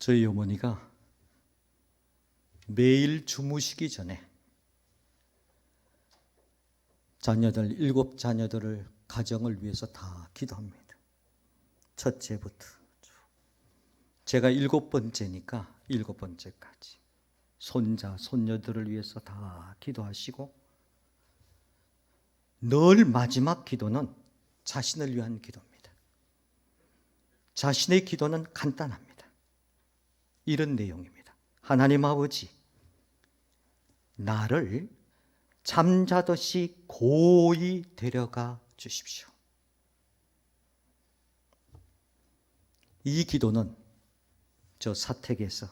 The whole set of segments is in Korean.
저희 어머니가 매일 주무시기 전에 자녀들, 7 자녀들을 가정을 위해서 다 기도합니다. 첫째부터 제가 7번째니까 7번째까지 손자, 손녀들을 위해서 다 기도하시고, 늘 마지막 기도는 자신을 위한 기도입니다. 자신의 기도는 간단합니다. 이런 내용입니다. 하나님 아버지, 나를 잠자듯이 고이 데려가 주십시오. 이 기도는 저 사택에서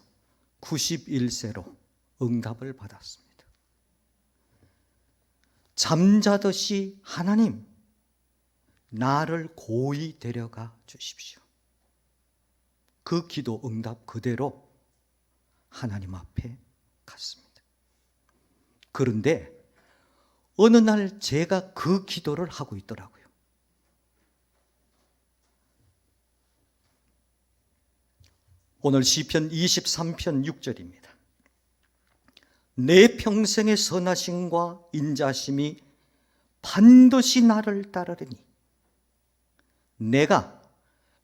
91세로 응답을 받았습니다. 잠자듯이 하나님, 나를 고이 데려가 주십시오. 그 기도 응답 그대로 하나님 앞에 갔습니다. 그런데 어느 날 제가 그 기도를 하고 있더라고요. 오늘 시편 23편 6절입니다. 내 평생의 선하심과 인자심이 반드시 나를 따르리니 내가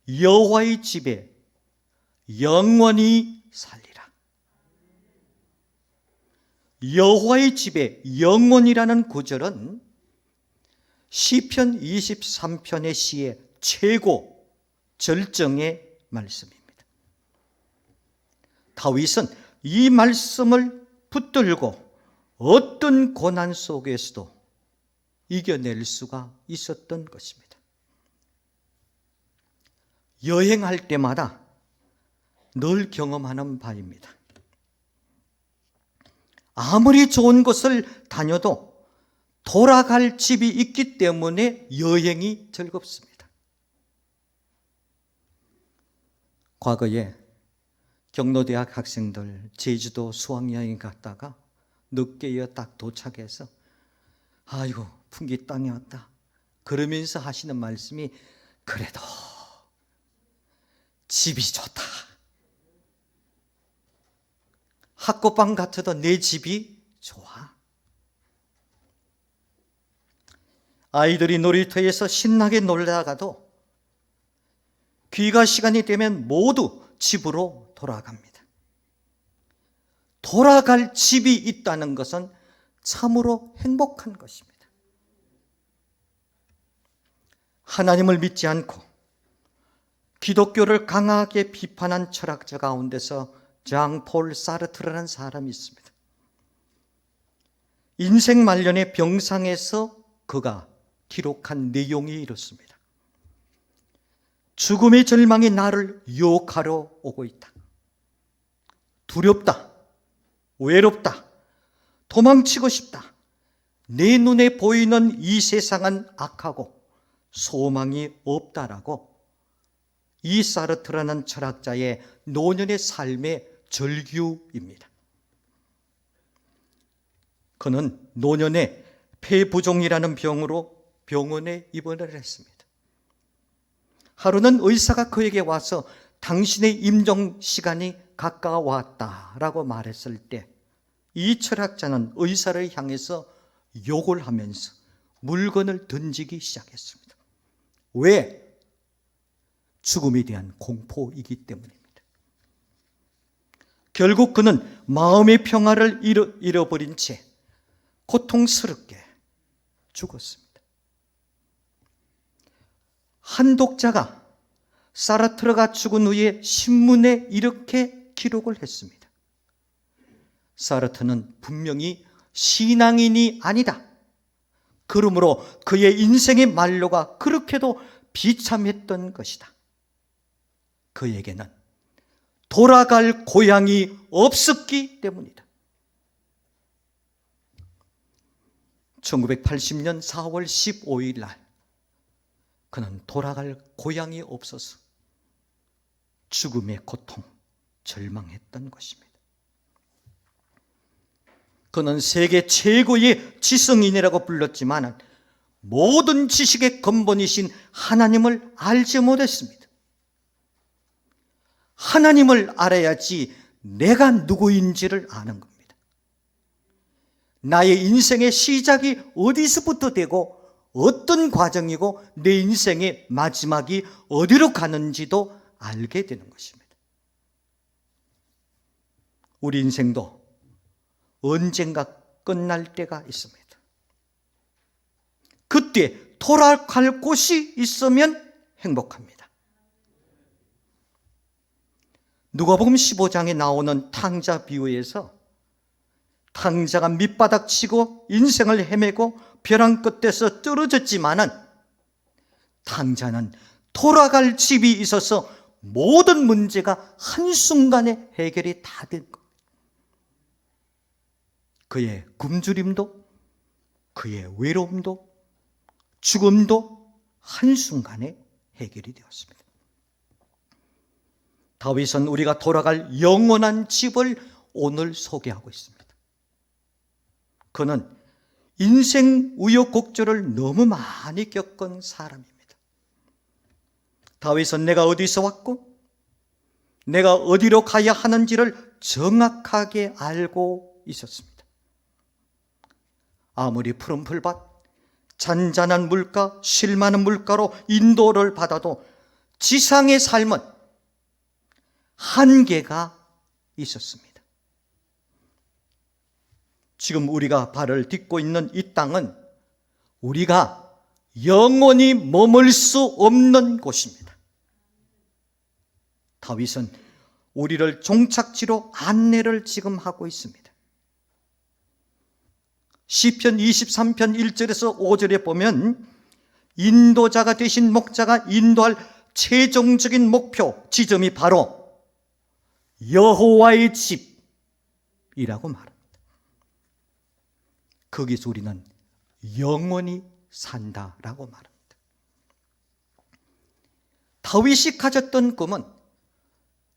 여호와의 집에 영원히 살리라. 여호와의 집에 영원이라는 구절은 시편 23편의 시의 최고 절정의 말씀입니다. 다윗은 이 말씀을 붙들고 어떤 고난 속에서도 이겨낼 수가 있었던 것입니다. 여행할 때마다 늘 경험하는 바입니다. 아무리 좋은 곳을 다녀도 돌아갈 집이 있기 때문에 여행이 즐겁습니다. 과거에 경로대학 학생들 제주도 수학여행 갔다가 늦게야 딱 도착해서 아이고 풍기 땅에 왔다 그러면서 하시는 말씀이 그래도 집이 좋다. 학고방 같아도 내 집이 좋아. 아이들이 놀이터에서 신나게 놀다가도 귀가 시간이 되면 모두 집으로 돌아갑니다. 돌아갈 집이 있다는 것은 참으로 행복한 것입니다. 하나님을 믿지 않고 기독교를 강하게 비판한 철학자 가운데서 장폴 사르트르라는 사람이 있습니다. 인생 말년의 병상에서 그가 기록한 내용이 이렇습니다. 죽음의 절망이 나를 유혹하러 오고 있다. 두렵다. 외롭다. 도망치고 싶다. 내 눈에 보이는 이 세상은 악하고 소망이 없다라고 이 사르트라는 철학자의 노년의 삶의 절규입니다. 그는 노년에 폐부종이라는 병으로 병원에 입원을 했습니다. 하루는 의사가 그에게 와서 당신의 임종 시간이 가까워왔다라고 말했을 때 이 철학자는 의사를 향해서 욕을 하면서 물건을 던지기 시작했습니다. 왜? 죽음에 대한 공포이기 때문입니다. 결국 그는 마음의 평화를 잃어버린 채 고통스럽게 죽었습니다. 한 독자가 사르트르가 죽은 후에 신문에 이렇게 기록을 했습니다. 사르트르는 분명히 신앙인이 아니다. 그러므로 그의 인생의 만료가 그렇게도 비참했던 것이다. 그에게는 돌아갈 고향이 없었기 때문이다. 1980년 4월 15일 날 그는 돌아갈 고향이 없어서 죽음의 고통, 절망했던 것입니다. 그는 세계 최고의 지성인이라고 불렀지만 모든 지식의 근본이신 하나님을 알지 못했습니다. 하나님을 알아야지 내가 누구인지를 아는 겁니다. 나의 인생의 시작이 어디서부터 되고 어떤 과정이고 내 인생의 마지막이 어디로 가는지도 알게 되는 것입니다. 우리 인생도 언젠가 끝날 때가 있습니다. 그때 돌아갈 곳이 있으면 행복합니다. 누가복음 15장에 나오는 탕자 비유에서 탕자가 밑바닥 치고 인생을 헤매고 벼랑 끝에서 떨어졌지만은 탕자는 돌아갈 집이 있어서 모든 문제가 한순간에 해결이 다 된 것. 그의 굶주림도, 그의 외로움도, 죽음도 한순간에 해결이 되었습니다. 다윗은 우리가 돌아갈 영원한 집을 오늘 소개하고 있습니다. 그는 인생 우여곡절을 너무 많이 겪은 사람입니다. 다윗은 내가 어디서 왔고 내가 어디로 가야 하는지를 정확하게 알고 있었습니다. 아무리 푸른 풀밭, 잔잔한 물가, 쉴 많은 물가로 인도를 받아도 지상의 삶은 한계가 있었습니다. 지금 우리가 발을 딛고 있는 이 땅은 우리가 영원히 머물 수 없는 곳입니다. 다윗은 우리를 종착지로 안내를 지금 하고 있습니다. 시편 23편 1절에서 5절에 보면 인도자가 되신 목자가 인도할 최종적인 목표, 지점이 바로 여호와의 집이라고 말합니다. 거기서 우리는 영원히 산다라고 말합니다. 다윗이 가졌던 꿈은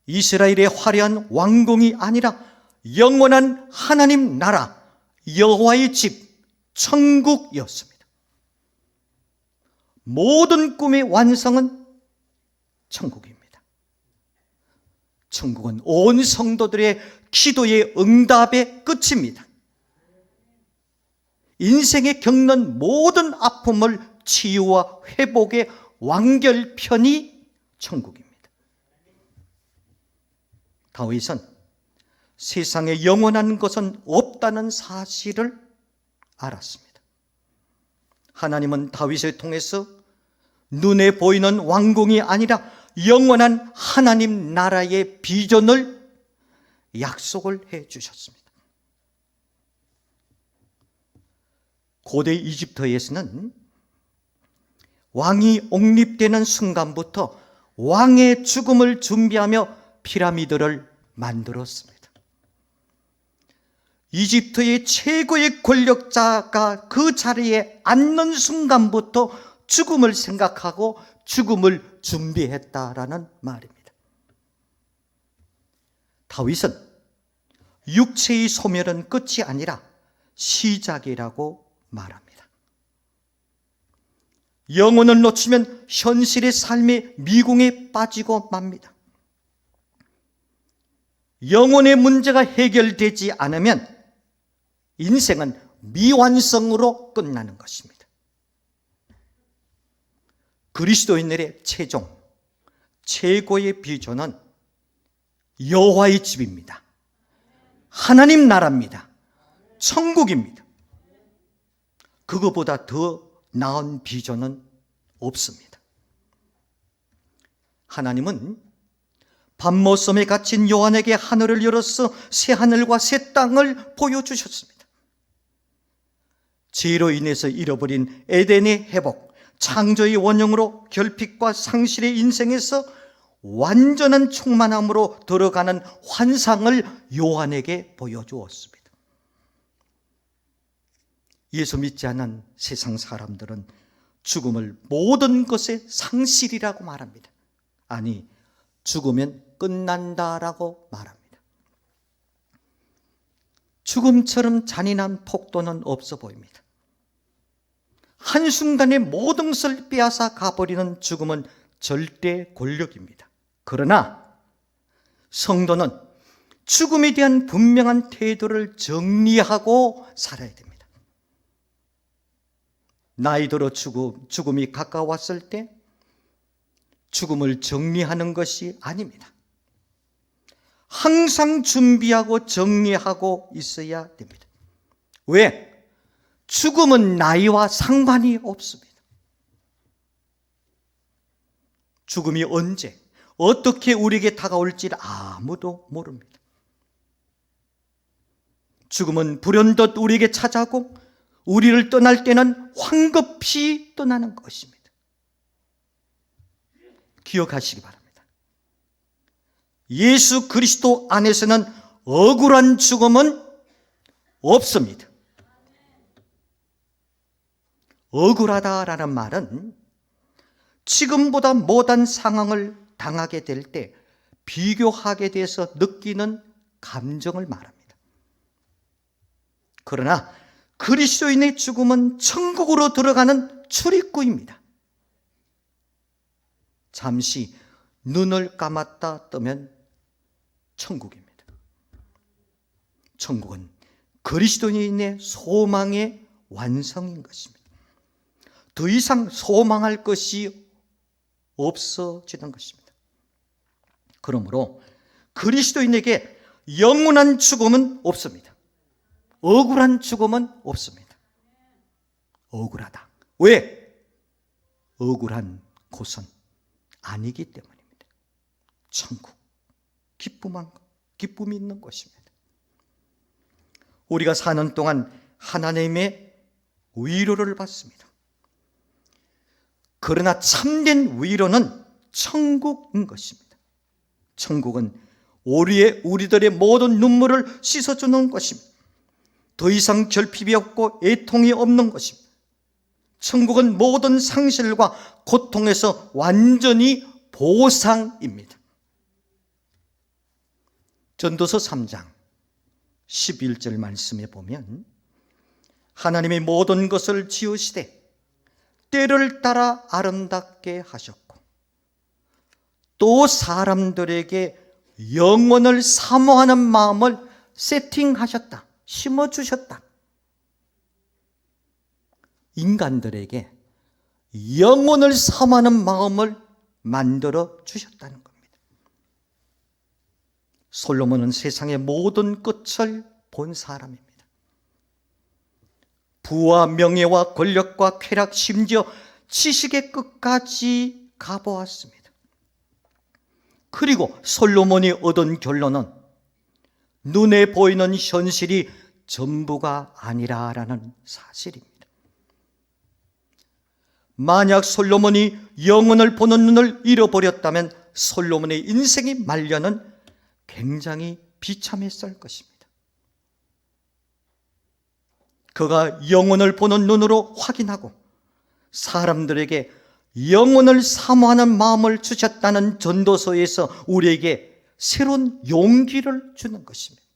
이스라엘의 화려한 왕궁이 아니라 영원한 하나님 나라, 여호와의 집, 천국이었습니다. 모든 꿈의 완성은 천국입니다. 천국은 온 성도들의 기도의 응답의 끝입니다. 인생에 겪는 모든 아픔을 치유와 회복의 완결편이 천국입니다. 다윗은 세상에 영원한 것은 없다는 사실을 알았습니다. 하나님은 다윗을 통해서 눈에 보이는 왕궁이 아니라 영원한 하나님 나라의 비전을 약속을 해 주셨습니다. 고대 이집트에서는 왕이 옹립되는 순간부터 왕의 죽음을 준비하며 피라미드를 만들었습니다. 이집트의 최고의 권력자가 그 자리에 앉는 순간부터 죽음을 생각하고 죽음을 준비했다라는 말입니다. 다윗은 육체의 소멸은 끝이 아니라 시작이라고 말합니다. 영혼을 놓치면 현실의 삶의 미궁에 빠지고 맙니다. 영혼의 문제가 해결되지 않으면 인생은 미완성으로 끝나는 것입니다. 그리스도인들의 최종, 최고의 비전은 여호와의 집입니다. 하나님 나라입니다. 천국입니다. 그거보다 더 나은 비전은 없습니다. 하나님은 밤모섬에 갇힌 요한에게 하늘을 열어서 새 하늘과 새 땅을 보여주셨습니다. 죄로 인해서 잃어버린 에덴의 회복, 창조의 원형으로 결핍과 상실의 인생에서 완전한 충만함으로 들어가는 환상을 요한에게 보여주었습니다. 예수 믿지 않는 세상 사람들은 죽음을 모든 것의 상실이라고 말합니다. 아니, 죽으면 끝난다라고 말합니다. 죽음처럼 잔인한 폭도는 없어 보입니다. 한순간에 모든 것을 빼앗아 가버리는 죽음은 절대 권력입니다. 그러나 성도는 죽음에 대한 분명한 태도를 정리하고 살아야 됩니다. 나이 들어 죽음이 가까웠을 때 죽음을 정리하는 것이 아닙니다. 항상 준비하고 정리하고 있어야 됩니다. 왜? 죽음은 나이와 상관이 없습니다. 죽음이 언제, 어떻게 우리에게 다가올지 아무도 모릅니다. 죽음은 불현듯 우리에게 찾아오고 우리를 떠날 때는 황급히 떠나는 것입니다. 기억하시기 바랍니다. 예수 그리스도 안에서는 억울한 죽음은 없습니다. 억울하다라는 말은 지금보다 못한 상황을 당하게 될 때 비교하게 돼서 느끼는 감정을 말합니다. 그러나 그리스도인의 죽음은 천국으로 들어가는 출입구입니다. 잠시 눈을 감았다 뜨면 천국입니다. 천국은 그리스도인의 소망의 완성인 것입니다. 더 이상 소망할 것이 없어지는 것입니다. 그러므로 그리스도인에게 영원한 죽음은 없습니다. 억울한 죽음은 없습니다. 억울하다. 왜? 억울한 곳은 아니기 때문입니다. 천국, 기쁨이 있는 곳입니다. 우리가 사는 동안 하나님의 위로를 받습니다. 그러나 참된 위로는 천국인 것입니다. 천국은 우리들의 모든 눈물을 씻어주는 것입니다. 더 이상 결핍이 없고 애통이 없는 것입니다. 천국은 모든 상실과 고통에서 완전히 보상입니다. 전도서 3장 11절 말씀에 보면 하나님의 모든 것을 지으시되 때를 따라 아름답게 하셨고 또 사람들에게 영원을 사모하는 마음을 세팅하셨다. 심어주셨다. 인간들에게 영원을 사모하는 마음을 만들어 주셨다는 겁니다. 솔로몬은 세상의 모든 끝을 본 사람입니다. 부와 명예와 권력과 쾌락, 심지어 지식의 끝까지 가보았습니다. 그리고 솔로몬이 얻은 결론은 눈에 보이는 현실이 전부가 아니라라는 사실입니다. 만약 솔로몬이 영혼을 보는 눈을 잃어버렸다면 솔로몬의 인생의 말년은 굉장히 비참했을 것입니다. 그가 영혼을 보는 눈으로 확인하고 사람들에게 영혼을 사모하는 마음을 주셨다는 전도서에서 우리에게 새로운 용기를 주는 것입니다.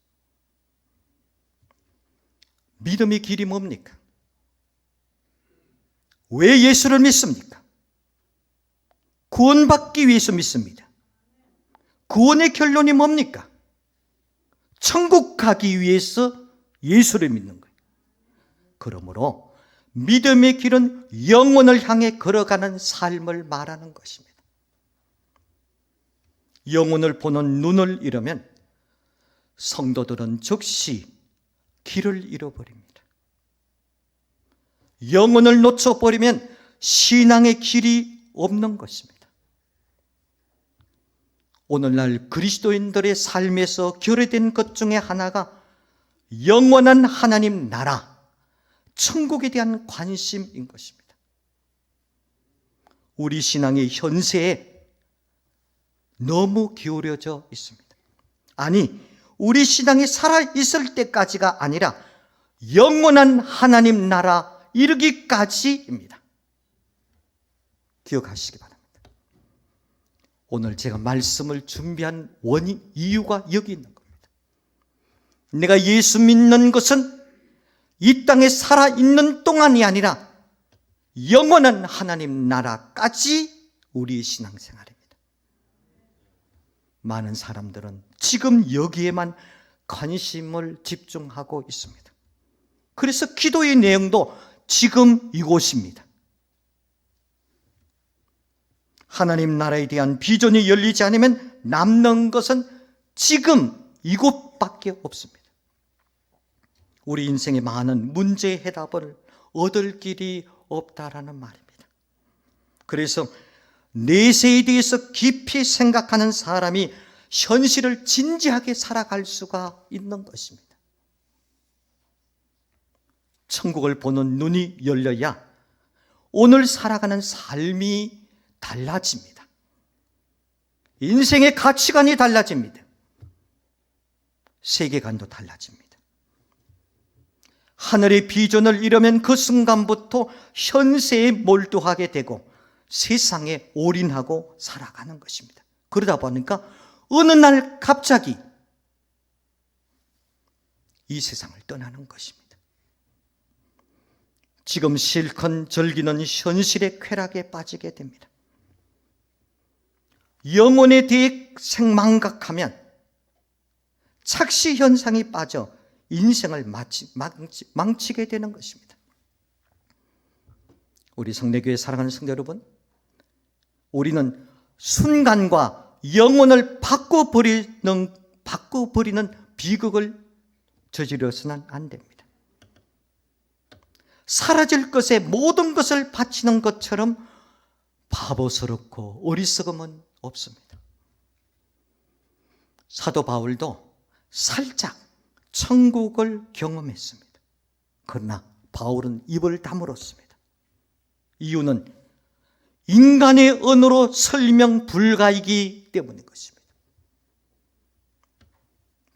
믿음의 길이 뭡니까? 왜 예수를 믿습니까? 구원받기 위해서 믿습니다. 구원의 결론이 뭡니까? 천국 가기 위해서 예수를 믿는 거예요. 그러므로 믿음의 길은 영혼을 향해 걸어가는 삶을 말하는 것입니다. 영혼을 보는 눈을 잃으면 성도들은 즉시 길을 잃어버립니다. 영혼을 놓쳐버리면 신앙의 길이 없는 것입니다. 오늘날 그리스도인들의 삶에서 결여된 것 중에 하나가 영원한 하나님 나라, 천국에 대한 관심인 것입니다. 우리 신앙의 현세에 너무 기울여져 있습니다. 아니, 우리 신앙이 살아있을 때까지가 아니라 영원한 하나님 나라 이르기까지입니다. 기억하시기 바랍니다. 오늘 제가 말씀을 준비한 이유가 여기 있는 겁니다. 내가 예수 믿는 것은 이 땅에 살아있는 동안이 아니라 영원한 하나님 나라까지 우리의 신앙생활입니다. 많은 사람들은 지금 여기에만 관심을 집중하고 있습니다. 그래서 기도의 내용도 지금 이곳입니다. 하나님 나라에 대한 비전이 열리지 않으면 남는 것은 지금 이곳밖에 없습니다. 우리 인생의 많은 문제의 해답을 얻을 길이 없다라는 말입니다. 그래서 내세에 대해서 깊이 생각하는 사람이 현실을 진지하게 살아갈 수가 있는 것입니다. 천국을 보는 눈이 열려야 오늘 살아가는 삶이 달라집니다. 인생의 가치관이 달라집니다. 세계관도 달라집니다. 하늘의 비전을 이루면 그 순간부터 현세에 몰두하게 되고 세상에 올인하고 살아가는 것입니다. 그러다 보니까 어느 날 갑자기 이 세상을 떠나는 것입니다. 지금 실컷 즐기는 현실의 쾌락에 빠지게 됩니다. 영혼에 대해 생망각하면 착시 현상이 빠져 인생을 망치게 되는 것입니다. 우리 성례교회 사랑하는 성도 여러분, 우리는 순간과 영혼을 바꿔버리는 비극을 저지러서는 안 됩니다. 사라질 것에 모든 것을 바치는 것처럼 바보스럽고 어리석음은 없습니다. 사도 바울도 살짝 천국을 경험했습니다. 그러나 바울은 입을 다물었습니다. 이유는 인간의 언어로 설명 불가이기 때문인 것입니다.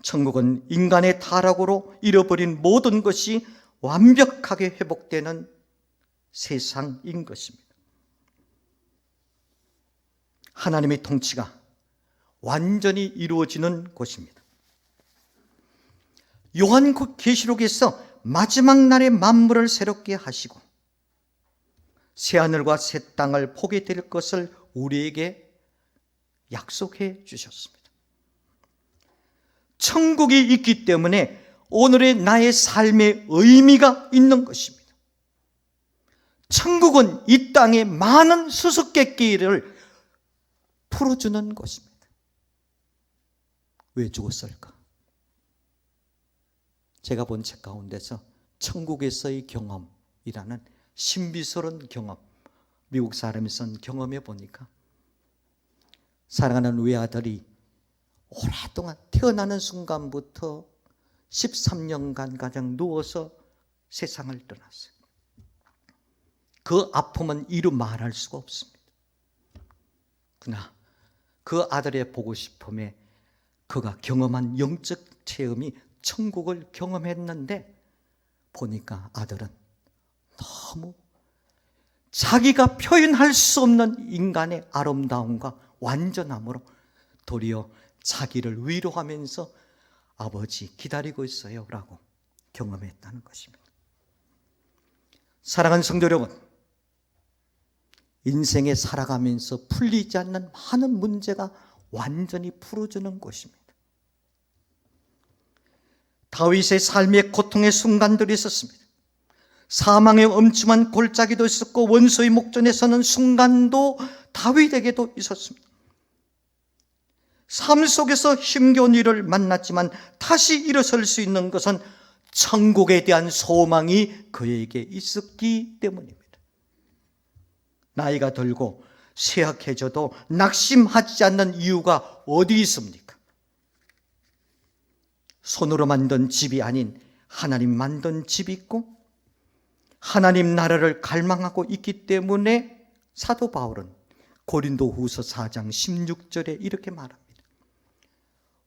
천국은 인간의 타락으로 잃어버린 모든 것이 완벽하게 회복되는 세상인 것입니다. 하나님의 통치가 완전히 이루어지는 곳입니다. 요한계시록에서 마지막 날에 만물을 새롭게 하시고 새하늘과 새 땅을 보게 될 것을 우리에게 약속해 주셨습니다. 천국이 있기 때문에 오늘의 나의 삶에 의미가 있는 것입니다. 천국은 이 땅의 많은 수수께끼를 풀어주는 것입니다. 왜 죽었을까? 제가 본 책 가운데서 천국에서의 경험이라는 신비스러운 경험, 미국 사람이 쓴 경험에 보니까 사랑하는 외아들이 오랫동안 태어나는 순간부터 13년간 가량 누워서 세상을 떠났어요. 그 아픔은 이루 말할 수가 없습니다. 그러나 그 아들의 보고 싶음에 그가 경험한 영적 체험이 천국을 경험했는데 보니까 아들은 너무 자기가 표현할 수 없는 인간의 아름다움과 완전함으로 도리어 자기를 위로하면서 아버지 기다리고 있어요 라고 경험했다는 것입니다. 사랑하는 성도 여러분, 인생에 살아가면서 풀리지 않는 많은 문제가 완전히 풀어주는 것입니다. 다윗의 삶의 고통의 순간들이 있었습니다. 사망의 엄침한 골짜기도 있었고 원수의 목전에 서는 순간도 다윗에게도 있었습니다. 삶 속에서 힘겨운 일을 만났지만 다시 일어설 수 있는 것은 천국에 대한 소망이 그에게 있었기 때문입니다. 나이가 들고 쇠약해져도 낙심하지 않는 이유가 어디 있습니까? 손으로 만든 집이 아닌 하나님 만든 집이 있고 하나님 나라를 갈망하고 있기 때문에 사도 바울은 고린도후서 4장 16절에 이렇게 말합니다.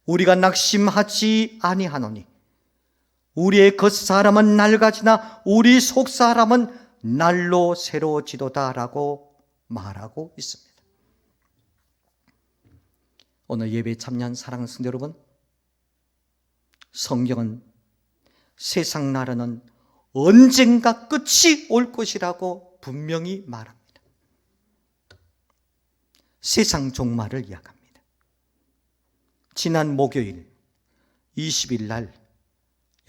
우리가 낙심하지 아니하노니 우리의 겉사람은 낡아지나 우리 속사람은 날로 새로워지도다라고 말하고 있습니다. 오늘 예배에 참여한 사랑하는 성도 여러분, 성경은 세상 나라는 언젠가 끝이 올 것이라고 분명히 말합니다. 세상 종말을 이야기합니다. 지난 목요일 20일 날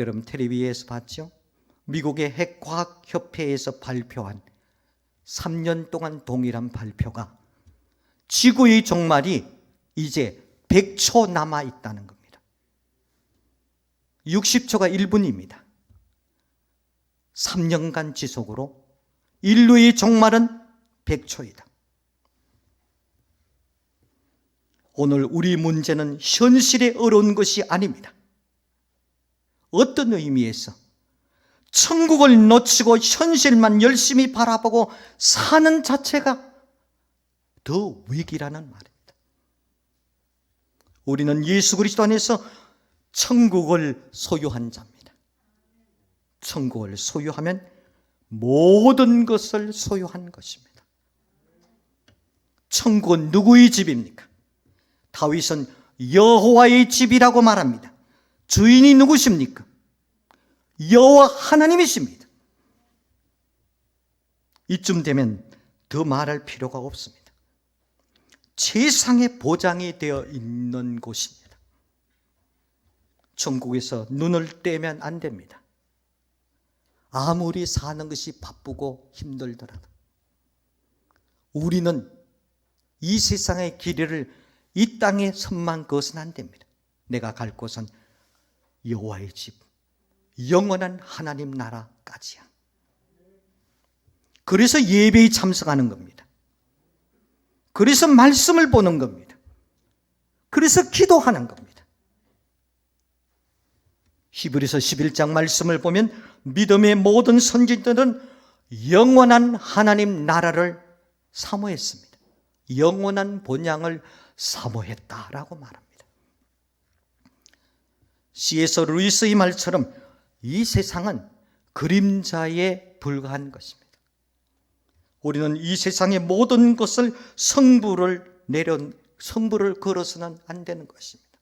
여러분 텔레비에서 봤죠? 미국의 핵과학협회에서 발표한 3년 동안 동일한 발표가 지구의 종말이 이제 100초 남아 있다는 겁니다. 60초가 1분입니다. 3년간 지속으로 인류의 종말은 100초이다. 오늘 우리 문제는 현실에 어려운 것이 아닙니다. 어떤 의미에서 천국을 놓치고 현실만 열심히 바라보고 사는 자체가 더 위기라는 말입니다. 우리는 예수 그리스도 안에서 천국을 소유한 자입니다. 천국을 소유하면 모든 것을 소유한 것입니다. 천국은 누구의 집입니까? 다윗은 여호와의 집이라고 말합니다. 주인이 누구십니까? 여호와 하나님이십니다. 이쯤 되면 더 말할 필요가 없습니다. 최상의 보장이 되어 있는 곳입니다. 천국에서 눈을 떼면 안 됩니다. 아무리 사는 것이 바쁘고 힘들더라도 우리는 이 세상의 길이를 이 땅에 선만 그것은 안 됩니다. 내가 갈 곳은 여호와의 집, 영원한 하나님 나라까지야. 그래서 예배에 참석하는 겁니다. 그래서 말씀을 보는 겁니다. 그래서 기도하는 겁니다. 히브리서 11장 말씀을 보면 믿음의 모든 선지자들은 영원한 하나님 나라를 사모했습니다. 영원한 본향을 사모했다라고 말합니다. C.S. 루이스의 말처럼 이 세상은 그림자에 불과한 것입니다. 우리는 이 세상의 모든 것을 성부를 걸어서는 안 되는 것입니다.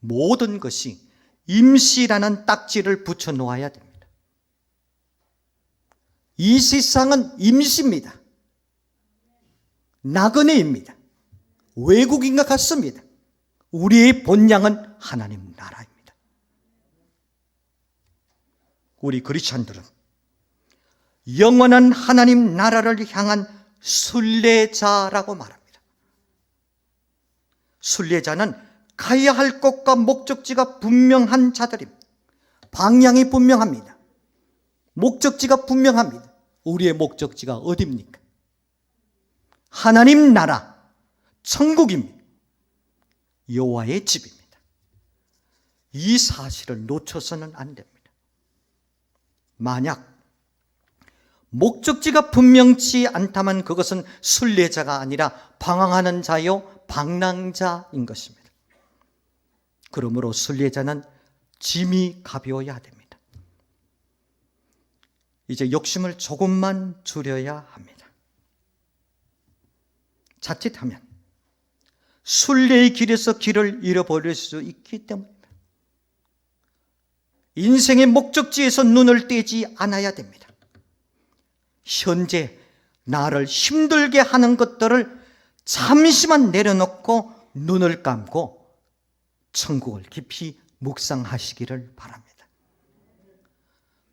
모든 것이 임시라는 딱지를 붙여 놓아야 됩니다. 이 세상은 임시입니다. 나그네입니다. 외국인과 같습니다. 우리의 본향은 하나님 나라입니다. 우리 그리스도인들은 영원한 하나님 나라를 향한 순례자라고 말합니다. 순례자는 가야 할 곳과 목적지가 분명한 자들입니다. 방향이 분명합니다. 목적지가 분명합니다. 우리의 목적지가 어디입니까? 하나님 나라, 천국입니다. 여호와의 집입니다. 이 사실을 놓쳐서는 안 됩니다. 만약 목적지가 분명치 않다면 그것은 순례자가 아니라 방황하는 자요 방랑자인 것입니다. 그러므로 순례자는 짐이 가벼워야 됩니다. 이제 욕심을 조금만 줄여야 합니다. 자칫하면 순례의 길에서 길을 잃어버릴 수 있기 때문입니다. 인생의 목적지에서 눈을 떼지 않아야 됩니다. 현재 나를 힘들게 하는 것들을 잠시만 내려놓고 눈을 감고 천국을 깊이 묵상하시기를 바랍니다.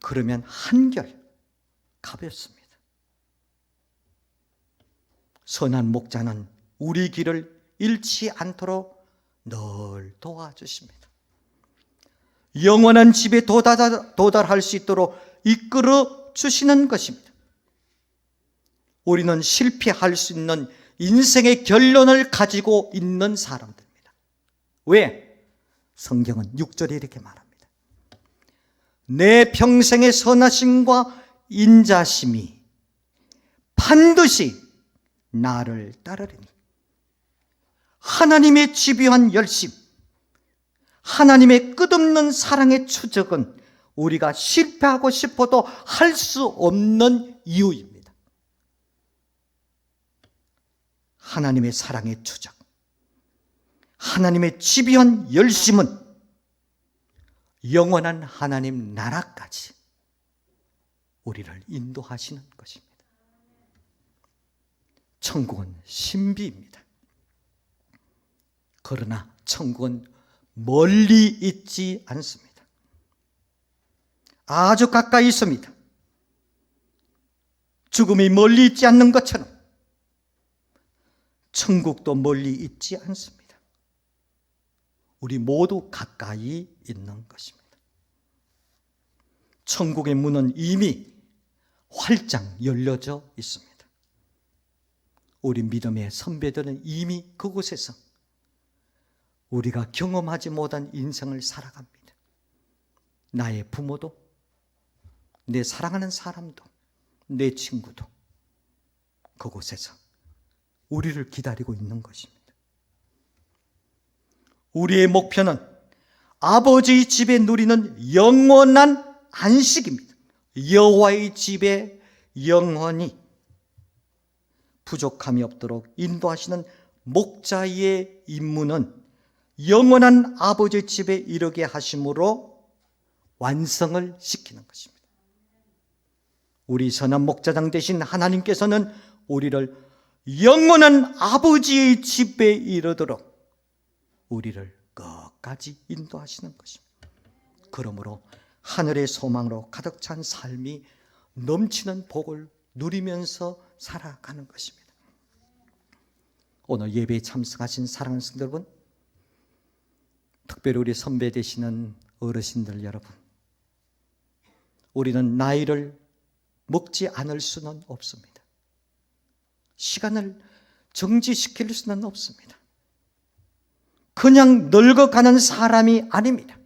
그러면 한결 가볍습니다. 선한 목자는 우리 길을 잃지 않도록 늘 도와주십니다. 영원한 집에 도달할 수 있도록 이끌어 주시는 것입니다. 우리는 실패할 수 있는 인생의 결론을 가지고 있는 사람들입니다. 왜? 성경은 6절에 이렇게 말합니다. 내 평생의 선하심과 인자심이 반드시 나를 따르리니 하나님의 집요한 열심, 하나님의 끝없는 사랑의 추적은 우리가 실패하고 싶어도 할 수 없는 이유입니다. 하나님의 사랑의 추적, 하나님의 집요한 열심은 영원한 하나님 나라까지 우리를 인도하시는 것입니다. 천국은 신비입니다. 그러나 천국은 멀리 있지 않습니다. 아주 가까이 있습니다. 죽음이 멀리 있지 않는 것처럼 천국도 멀리 있지 않습니다. 우리 모두 가까이 있는 것입니다. 천국의 문은 이미 활짝 열려져 있습니다. 우리 믿음의 선배들은 이미 그곳에서 우리가 경험하지 못한 인생을 살아갑니다. 나의 부모도, 내 사랑하는 사람도, 내 친구도 그곳에서 우리를 기다리고 있는 것입니다. 우리의 목표는 아버지의 집에 누리는 영원한 안식입니다. 여호와의 집에 영원히 부족함이 없도록 인도하시는 목자의 임무는 영원한 아버지의 집에 이르게 하심으로 완성을 시키는 것입니다. 우리 선한 목자장 되신 하나님께서는 우리를 영원한 아버지의 집에 이르도록 우리를 끝까지 인도하시는 것입니다. 그러므로 하늘의 소망으로 가득 찬 삶이 넘치는 복을 누리면서 살아가는 것입니다. 오늘 예배에 참석하신 사랑하는 성도 여러분, 특별히 우리 선배 되시는 어르신들 여러분, 우리는 나이를 먹지 않을 수는 없습니다. 시간을 정지시킬 수는 없습니다. 그냥 늙어가는 사람이 아닙니다.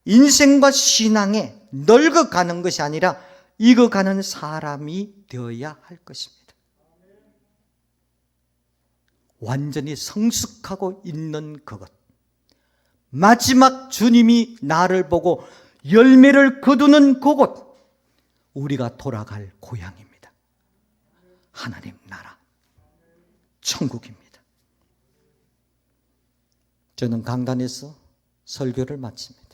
인생과 신앙에 늙어가는 것이 아니라 익어가는 사람이 되어야 할 것입니다. 완전히 성숙하고 있는 그것, 마지막 주님이 나를 보고 열매를 거두는 그곳, 우리가 돌아갈 고향입니다. 하나님 나라, 천국입니다. 저는 강단에서 설교를 마칩니다.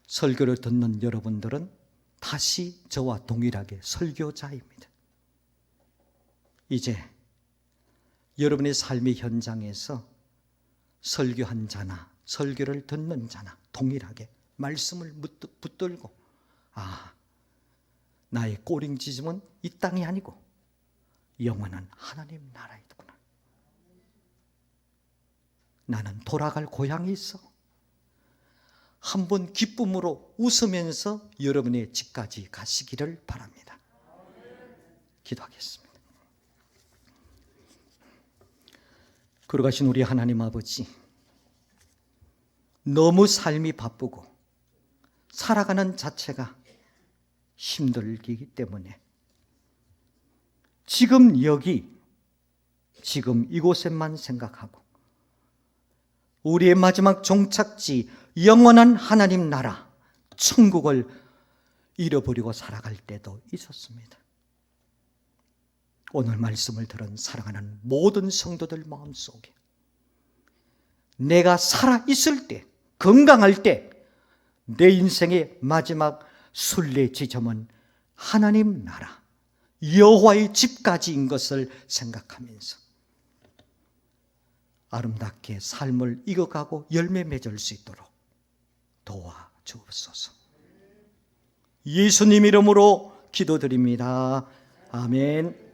설교를 듣는 여러분들은 다시 저와 동일하게 설교자입니다. 이제 여러분의 삶의 현장에서 설교한 자나 설교를 듣는 자나 동일하게 말씀을 붙들고, 나의 꼬링지즘은 이 땅이 아니고 영원한 하나님 나라이구나. 나는 돌아갈 고향이 있어. 한번 기쁨으로 웃으면서 여러분의 집까지 가시기를 바랍니다. 기도하겠습니다. 걸어가신 우리 하나님 아버지, 너무 삶이 바쁘고 살아가는 자체가 힘들기 때문에 지금 여기, 지금 이곳에만 생각하고 우리의 마지막 종착지 영원한 하나님 나라 천국을 잃어버리고 살아갈 때도 있었습니다. 오늘 말씀을 들은 사랑하는 모든 성도들 마음속에 내가 살아있을 때, 건강할 때 내 인생의 마지막 순례 지점은 하나님 나라 여호와의 집까지인 것을 생각하면서 아름답게 삶을 이어가고 열매 맺을 수 있도록 도와주옵소서. 예수님 이름으로 기도드립니다. 아멘.